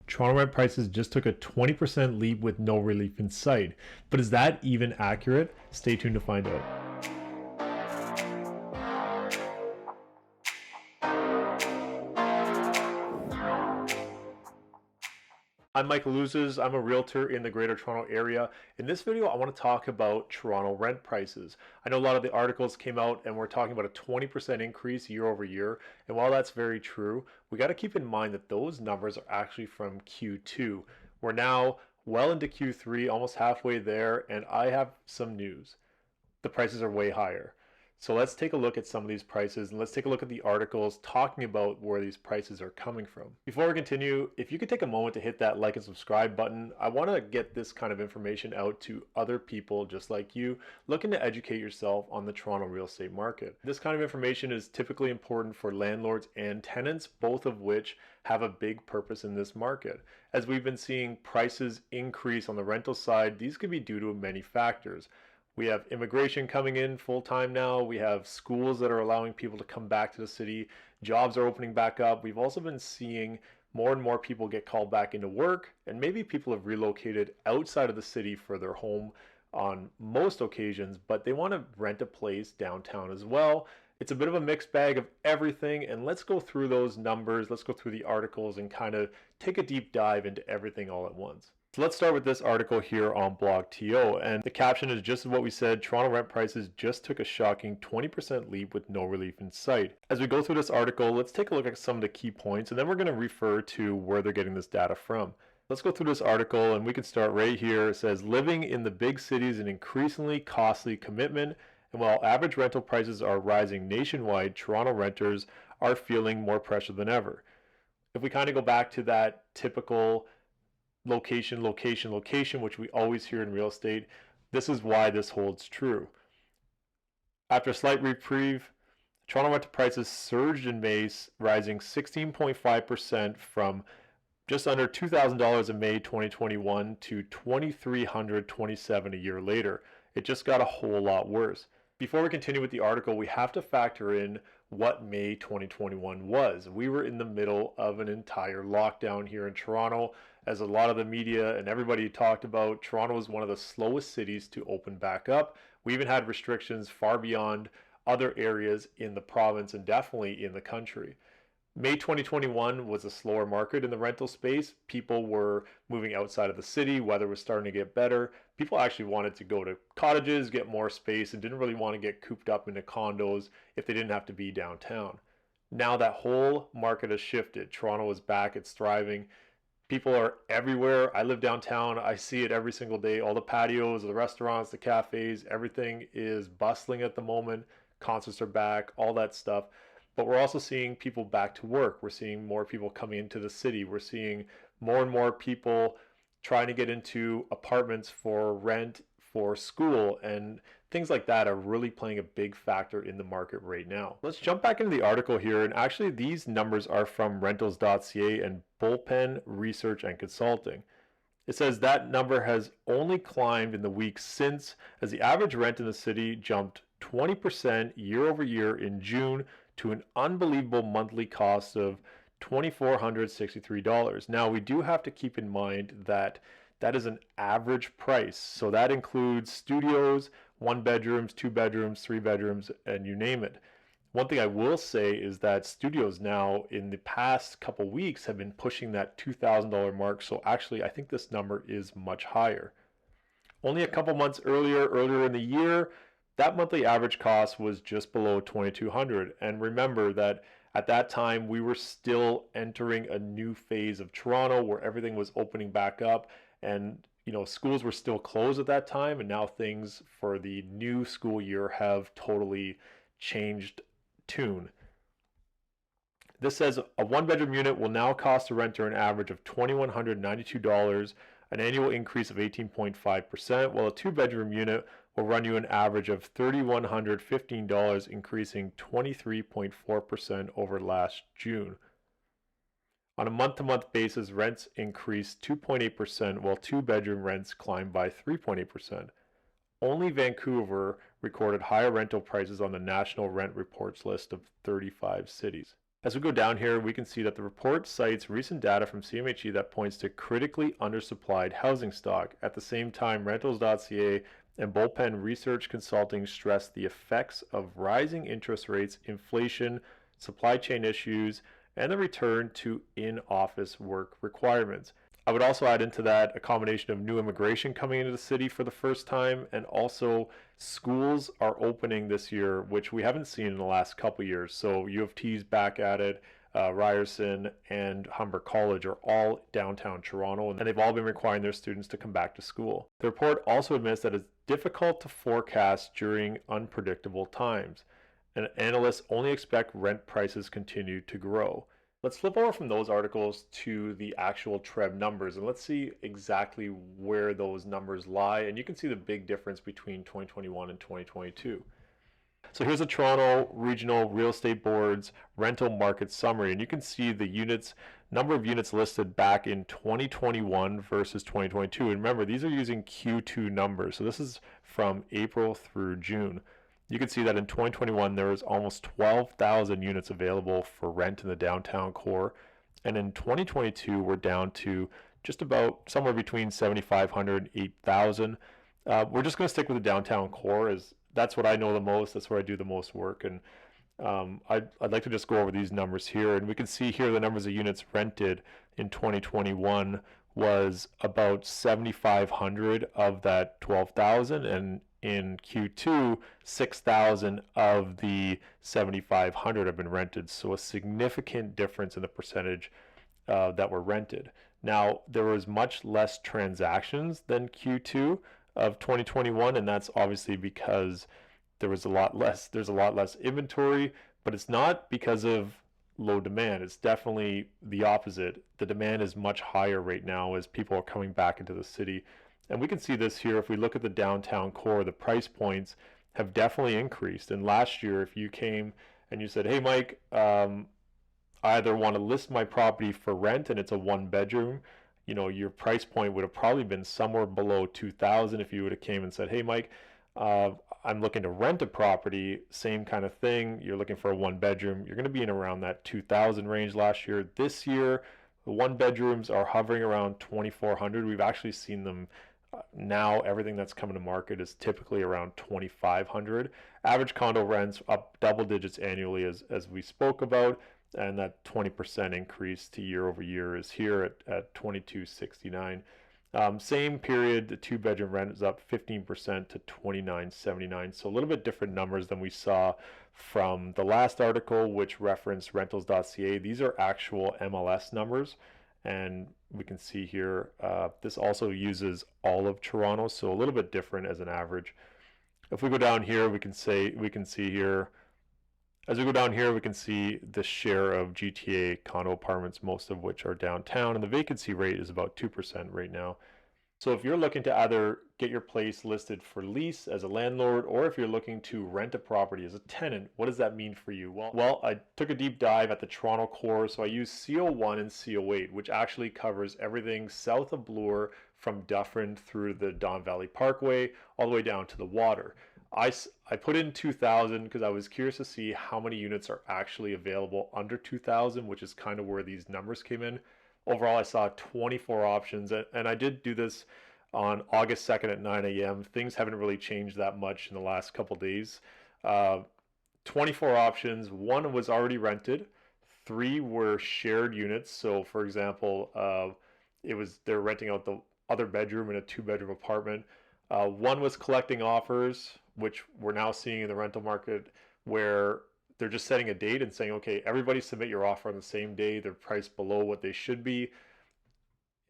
Toronto rent prices just took a 20% leap with no relief in sight. But is that even accurate? Stay tuned to find out. I'm Michael Ouzas. I'm a realtor in the Greater Toronto Area. In this video, I want to talk about Toronto rent prices. I know a lot of the articles came out and we're talking about a 20% increase year over year. And while that's very true, we got to keep in mind that those numbers are actually from Q2. We're now well into Q3, almost halfway there, and I have some news. The prices are way higher. So let's take a look at some of these prices and let's take a look at the articles talking about where these prices are coming from. Before we continue, if you could take a moment to hit that like and subscribe button, I want to get this kind of information out to other people just like you looking to educate yourself on the Toronto real estate market. This kind of information is typically important for landlords and tenants, both of which have a big purpose in this market. As we've been seeing prices increase on the rental side, these could be due to many factors. We have immigration coming in full time now. We have schools that are allowing people to come back to the city. Jobs are opening back up. We've also been seeing more and more people get called back into work, and maybe people have relocated outside of the city for their home on most occasions, but they want to rent a place downtown as well. It's a bit of a mixed bag of everything, and let's go through those numbers. Let's go through the articles and kind of take a deep dive into everything all at once. So let's start with this article here on BlogTO, and the caption is just what we said: Toronto rent prices just took a shocking 20% leap with no relief in sight. As we go through this article, let's take a look at some of the key points, and then we're going to refer to where they're getting this data from. Let's go through this article, and we can start right here. It says, living in the big cities is an increasingly costly commitment, and while average rental prices are rising nationwide, Toronto renters are feeling more pressure than ever. If we kind of go back to that typical location, location, location, which we always hear in real estate, this is why this holds true. After a slight reprieve, Toronto rental prices surged in May, rising 16.5% from just under $2,000 in May 2021 to $2,327 a year later. It just got a whole lot worse. Before we continue with the article, we have to factor in what May 2021 was. We were in the middle of an entire lockdown here in Toronto. As a lot of the media and everybody talked about, Toronto was one of the slowest cities to open back up. We even had restrictions far beyond other areas in the province and definitely in the country. May 2021 was a slower market in the rental space. People were moving outside of the city. Weather was starting to get better. People actually wanted to go to cottages, get more space, and didn't really want to get cooped up into condos if they didn't have to be downtown. Now that whole market has shifted. Toronto is back. It's thriving. People are everywhere. I live downtown. I see it every single day. All the patios, the restaurants, the cafes, everything is bustling at the moment. Concerts are back, all that stuff. But we're also seeing people back to work. We're seeing more people coming into the city. We're seeing more and more people trying to get into apartments for rent, for school, and things like that are really playing a big factor in the market right now. Let's jump back into the article here, and actually these numbers are from rentals.ca and Bullpen Research and Consulting. It says that number has only climbed in the weeks since, as the average rent in the city jumped 20% year over year in June to an unbelievable monthly cost of $2,463. Now, we do have to keep in mind that that is an average price. So that includes studios, 1 bedrooms, 2 bedrooms, 3 bedrooms, and you name it. One thing I will say is that studios now in the past couple weeks have been pushing that $2,000 mark. So actually, I think this number is much higher. Only a couple months earlier in the year, that monthly average cost was just below $2,200. And remember that at that time, we were still entering a new phase of Toronto where everything was opening back up, and schools were still closed at that time. And now things for the new school year have totally changed tune. This says a 1-bedroom unit will now cost a renter an average of $2,192, an annual increase of 18.5%, while a 2-bedroom unit will run you an average of $3,115, increasing 23.4% over last June. On a month-to-month basis, rents increased 2.8%, while 2-bedroom rents climbed by 3.8%. Only Vancouver recorded higher rental prices on the National Rent Reports list of 35 cities. As we go down here, we can see that the report cites recent data from CMHE that points to critically undersupplied housing stock. At the same time, rentals.ca and Bullpen Research Consulting stress the effects of rising interest rates, inflation, supply chain issues, and the return to in-office work requirements. I would also add into that a combination of new immigration coming into the city for the first time, and also schools are opening this year, which we haven't seen in the last couple years. So U of T's back at it, Ryerson and Humber College are all downtown Toronto, and they've all been requiring their students to come back to school. The report also admits that it's difficult to forecast during unpredictable times, and analysts only expect rent prices continue to grow. Let's flip over from those articles to the actual TREB numbers, and let's see exactly where those numbers lie. And you can see the big difference between 2021 and 2022. So here's the Toronto Regional Real Estate Board's rental market summary, and you can see the units, number of units listed back in 2021 versus 2022. And remember, these are using Q2 numbers, so this is from April through June. You can see that in 2021 there was almost 12,000 units available for rent in the downtown core, and in 2022 we're down to just about somewhere between 7,500 and 8,000. We're just going to stick with the downtown core, as that's what I know the most, that's where I do the most work, and I'd like to just go over these numbers here. And we can see here the numbers of units rented in 2021 was about 7,500 of that 12,000, and in Q2, 6,000 of the 7,500 have been rented. So a significant difference in the percentage that were rented. Now, there was much less transactions than Q2 of 2021, and that's obviously because there's a lot less inventory, but it's not because of low demand. It's definitely the opposite. The demand is much higher right now as people are coming back into the city. And we can see this here. If we look at the downtown core, the price points have definitely increased. And last year, if you came and you said, hey, Mike, I either want to list my property for rent and it's a one bedroom, your price point would have probably been somewhere below 2,000. If you would have came and said, hey, Mike, I'm looking to rent a property, same kind of thing. You're looking for a one bedroom. You're going to be in around that 2,000 range last year. This year, the one bedrooms are hovering around 2,400. We've actually seen them now. Everything that's coming to market is typically around 2,500. Average condo rents up double digits annually, as we spoke about, and that 20% increase to year over year is here at 2269. Same period, the two bedroom rent is up 15% to 2979. So a little bit different numbers than we saw from the last article, which referenced rentals.ca. These are actual MLS numbers, and we can see here this also uses all of Toronto, so a little bit different as an average. If we go down here, we can see here, as we go down here, we can see the share of GTA condo apartments, most of which are downtown, and the vacancy rate is about 2% right now. So if you're looking to either get your place listed for lease as a landlord, or if you're looking to rent a property as a tenant, what does that mean for you? Well, I took a deep dive at the Toronto core, so I used CO1 and CO8, which actually covers everything south of Bloor from Dufferin through the Don Valley Parkway, all the way down to the water. I put in 2,000 because I was curious to see how many units are actually available under 2,000, which is kind of where these numbers came in. Overall, I saw 24 options, and I did do this on August 2nd at 9 a.m. Things haven't really changed that much in the last couple days. 24 options. One was already rented. 3 were shared units. So, for example, they're renting out the other bedroom in a 2-bedroom apartment. 1 was collecting offers, which we're now seeing in the rental market, where they're just setting a date and saying, okay, everybody submit your offer on the same day. They're priced below what they should be.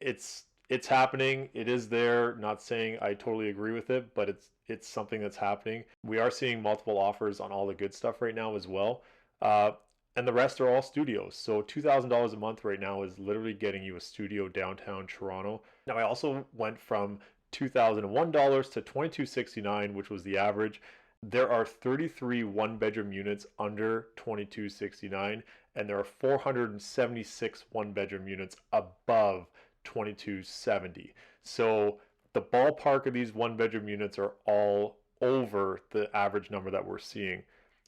It's happening. It is there. Not saying I totally agree with it, but it's something that's happening. We are seeing multiple offers on all the good stuff right now as well. And the rest are all studios. So $2,000 a month right now is literally getting you a studio downtown Toronto. Now, I also went from $2,001 to $2,269, which was the average. There are 33 one-bedroom units under $2,269, and there are 476 one-bedroom units above $2,270. So the ballpark of these one-bedroom units are all over the average number that we're seeing.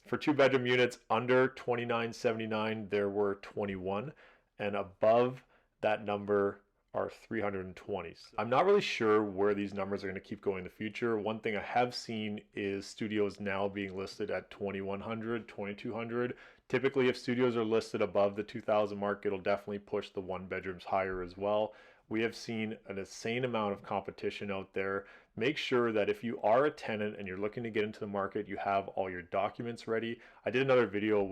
For 2 bedroom units under 2979, there were 21, and above that number are 320. I'm not really sure where these numbers are going to keep going in the future. One thing I have seen is studios now being listed at 2100, 2200. Typically, if studios are listed above the 2000 mark, it'll definitely push the 1 bedrooms higher as well. We have seen an insane amount of competition out there. Make sure that if you are a tenant and you're looking to get into the market, you have all your documents ready. I did another video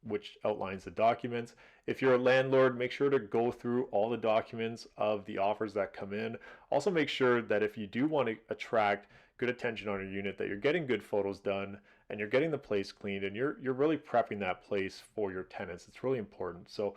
which outlines the documents. If you're a landlord, make sure to go through all the documents of the offers that come in. Also make sure that if you do want to attract good attention on your unit, that you're getting good photos done and you're getting the place cleaned and you're really prepping that place for your tenants. It's really important. So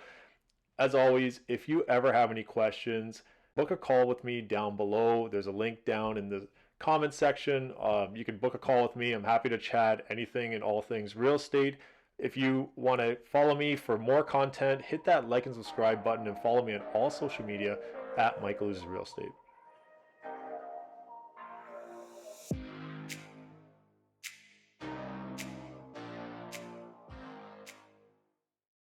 as always, if you ever have any questions, book a call with me down below. There's a link down in the comment section. You can book a call with me. I'm happy to chat anything and all things real estate. If you want to follow me for more content, hit that like and subscribe button and follow me on all social media at Michael Ouzas Real Estate.